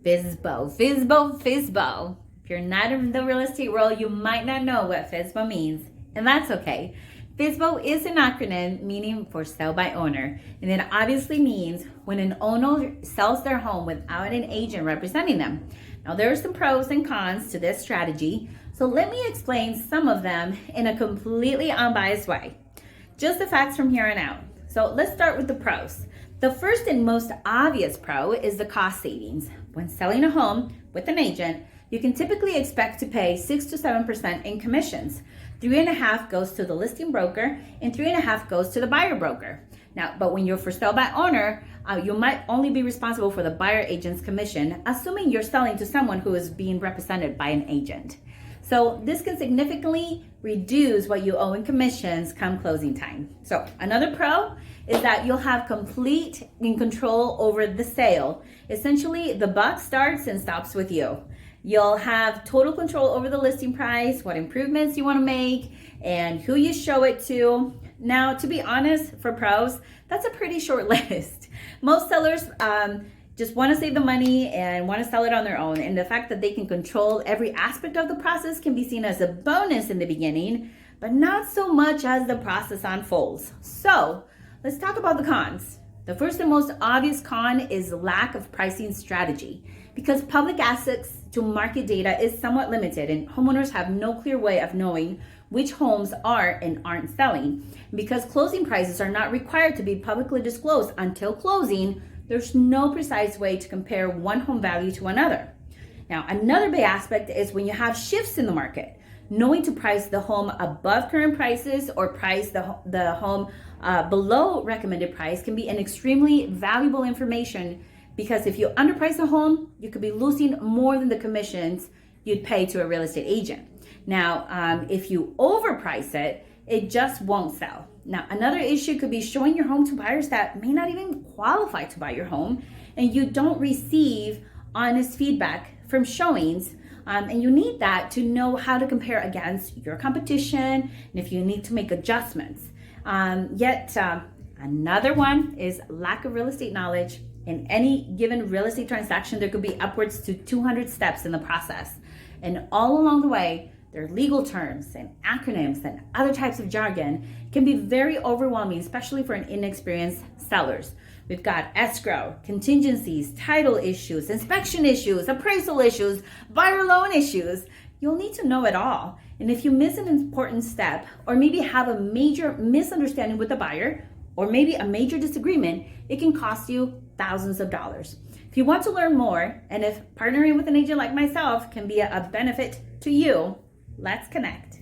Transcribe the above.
FSBO, FSBO, FSBO. If you're not in the real estate world, you might not know what FSBO means, and that's okay. FSBO is an acronym meaning for sell by owner, and it obviously means when an owner sells their home without an agent representing them. Now, there are some pros and cons to this strategy, so let me explain some of them in a completely unbiased way. Just the facts from here on out. So let's start with the pros. The first and most obvious pro is the cost savings. When selling a home with an agent, you can typically expect to pay 6 to 7% in commissions. 3.5% goes to the listing broker and 3.5% goes to the buyer broker. Now, but when you're for sale by owner, you might only be responsible for the buyer agent's commission, assuming you're selling to someone who is being represented by an agent. So this can significantly reduce what you owe in commissions come closing time. So another pro is that you'll have complete control over the sale. Essentially, the buck starts and stops with you. You'll have total control over the listing price, what improvements you want to make, and who you show it to. Now, to be honest, for pros, that's a pretty short list. Most sellers just want to save the money and want to sell it on their own. And the fact that they can control every aspect of the process can be seen as a bonus in the beginning, but not so much as the process unfolds. So let's talk about the cons. The first and most obvious con is lack of pricing strategy. Because public access to market data is somewhat limited and homeowners have no clear way of knowing which homes are and aren't selling. Because closing prices are not required to be publicly disclosed until closing, there's no precise way to compare one home value to another. Now, another big aspect is when you have shifts in the market. Knowing to price the home above current prices or price the home below recommended price can be an extremely valuable information, because if you underprice a home, you could be losing more than the commissions you'd pay to a real estate agent. Now, if you overprice it, it just won't sell. Now, another issue could be showing your home to buyers that may not even qualify to buy your home, and you don't receive honest feedback from showings. And you need that to know how to compare against your competition and if you need to make adjustments. Another one is lack of real estate knowledge. In any given real estate transaction, there could be upwards to 200 steps in the process. And all along the way, there are legal terms and acronyms and other types of jargon can be very overwhelming, especially for an inexperienced sellers. We've got escrow, contingencies, title issues, inspection issues, appraisal issues, buyer loan issues. You'll need to know it all. And if you miss an important step, or maybe have a major misunderstanding with the buyer, or maybe a major disagreement, it can cost you thousands of dollars. If you want to learn more, and if partnering with an agent like myself can be a benefit to you, let's connect.